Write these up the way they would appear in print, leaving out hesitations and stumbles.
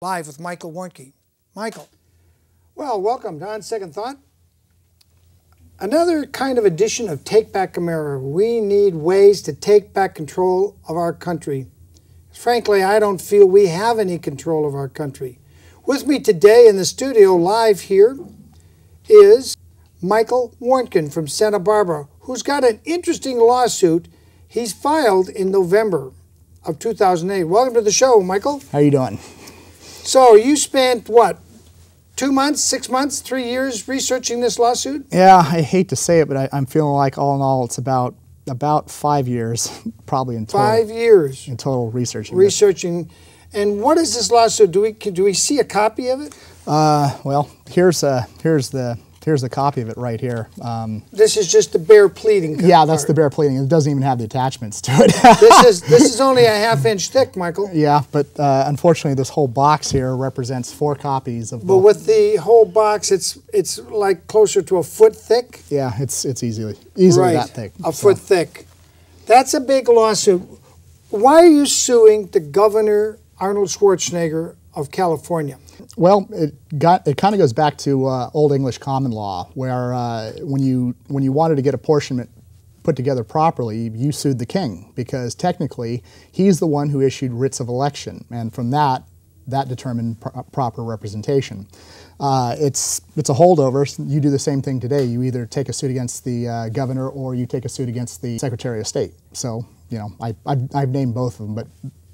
Live with Michael Warnken. Michael. Well, welcome to On Second Thought. Another kind of edition of Take Back America. We need ways to take back control of our country. Frankly, I don't feel we have any control of our country. With me today in the studio live here is Michael Warnken from Santa Barbara, who's got an interesting lawsuit he's filed in November of 2008. Welcome to the show, Michael. How you doing? So you spent, what, 2 months, 6 months, 3 years researching this lawsuit? Yeah, I hate to say it, but I'm feeling like all in all it's about 5 years, probably in total. 5 years. In total researching. Researching. And what is this lawsuit? Do we see a copy of it? Well, here's the copy of it right here. This is just the bare pleading. Yeah, that's the bare pleading. It doesn't even have the attachments to it. this is only a half-inch thick, Michael. Yeah, but unfortunately, this whole box here represents 4 copies of. But with the whole box, it's like closer to a foot thick. Yeah, it's easily right, that thick. A foot thick. That's a big lawsuit. Why are you suing the Governor Arnold Schwarzenegger of California? Well, it kind of goes back to Old English common law, where when you wanted to get apportionment put together properly, you sued the king, because technically he's the one who issued writs of election, and from that determined proper representation. It's a holdover. You do the same thing today. You either take a suit against the governor or you take a suit against the Secretary of State. So, you know, I've named both of them, but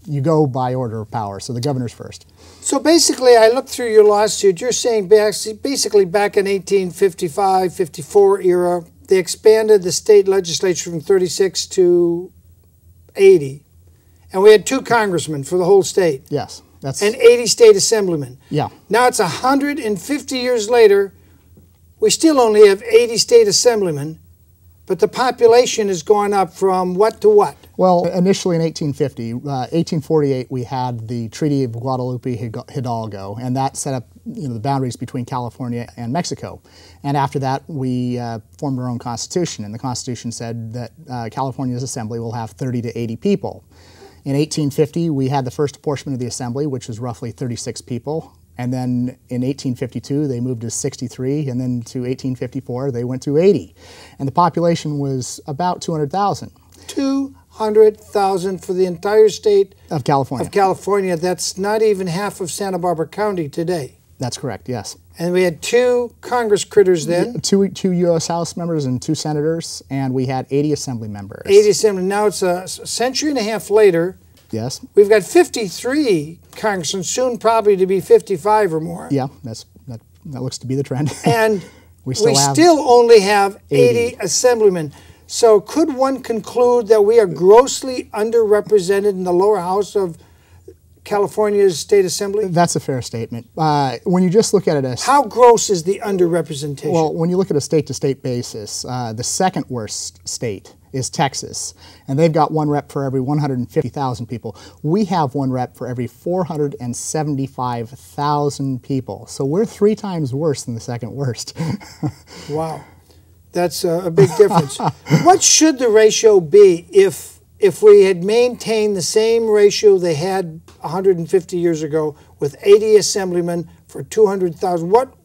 you go by order of power, so the governor's first. So basically, I looked through your lawsuit. You're saying basically back in 1855, 54 era, they expanded the state legislature from 36 to 80. And we had 2 congressmen for the whole state. Yes. And 80 state assemblymen. Yeah. Now it's 150 years later. We still only have 80 state assemblymen, but the population has gone up from what to what? Well, initially in 1848, we had the Treaty of Guadalupe Hidalgo, and that set up the boundaries between California and Mexico. And after that, we formed our own constitution, and the constitution said that California's assembly will have 30 to 80 people. In 1850, we had the first apportionment of the assembly, which was roughly 36 people. And then in 1852, they moved to 63, and then to 1854, they went to 80. And the population was about 200,000. 200,000 for the entire state of California. That's not even half of Santa Barbara County today. That's correct, yes. And we had 2 Congress critters then. Two U.S. House members and 2 senators, and we had 80 assembly members. 80 assembly. Now it's a century and a half later. Yes. We've got 53 congressmen, soon probably to be 55 or more. Yeah, that looks to be the trend. And we still have only have 80 assemblymen. So could one conclude that we are grossly underrepresented in the lower house of California's state assembly? That's a fair statement. When you just look at it as... How gross is the underrepresentation? Well, when you look at a state-to-state basis, the second worst state is Texas, and they've got 1 rep for every 150,000 people. We have 1 rep for every 475,000 people. So we're 3 times worse than the second worst. Wow. That's a big difference. What should the ratio be if we had maintained the same ratio they had 150 years ago with 80 assemblymen for 200,000? What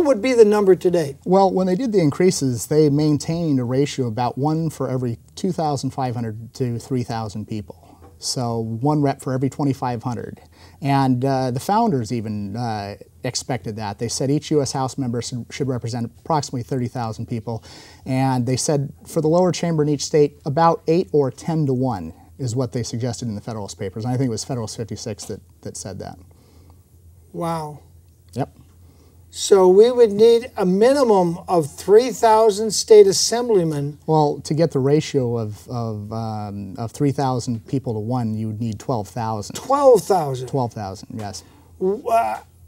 would be the number today? Well, when they did the increases, they maintained a ratio of about 1 for every 2,500 to 3,000 people. So 1 rep for every 2,500. And the founders even expected that. They said each U.S. House member should represent approximately 30,000 people. And they said for the lower chamber in each state, about 8 or 10 to 1 is what they suggested in the Federalist Papers. And I think it was Federalist 56 that said that. Wow. Yep. So we would need a minimum of 3,000 state assemblymen. Well, to get the ratio of 3,000 people to 1, you would need 12,000. 12,000? 12,000, yes.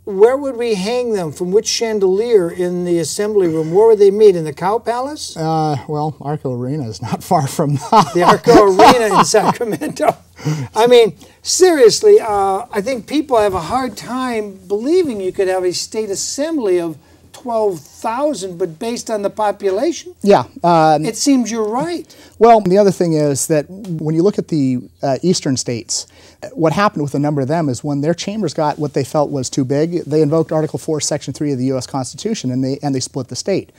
Where would we hang them? From which chandelier in the assembly room? Where would they meet? In the Cow Palace? Well, Arco Arena is not far from the Arco Arena in Sacramento. I mean, seriously, I think people have a hard time believing you could have a state assembly of 12,000, but based on the population, Yeah. it seems you're right. Well, the other thing is that when you look at the eastern states, what happened with a number of them is when their chambers got what they felt was too big, they invoked Article 4, Section 3 of the U.S. Constitution, and they split the state.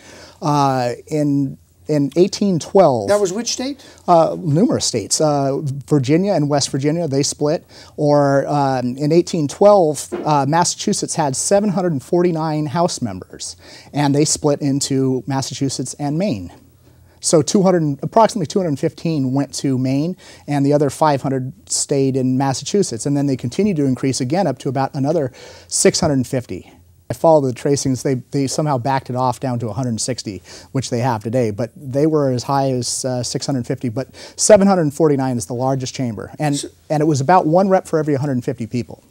In 1812, That was which state? numerous states, Virginia and West Virginia, they split. Or in 1812, Massachusetts had 749 House members, and they split into Massachusetts and Maine. So approximately 215 went to Maine, and the other 500 stayed in Massachusetts. And then they continued to increase again up to about another 650. I followed the tracings. They somehow backed it off down to 160, which they have today. But they were as high as 650. But 749 is the largest chamber, and it was about one rep for every 150 people.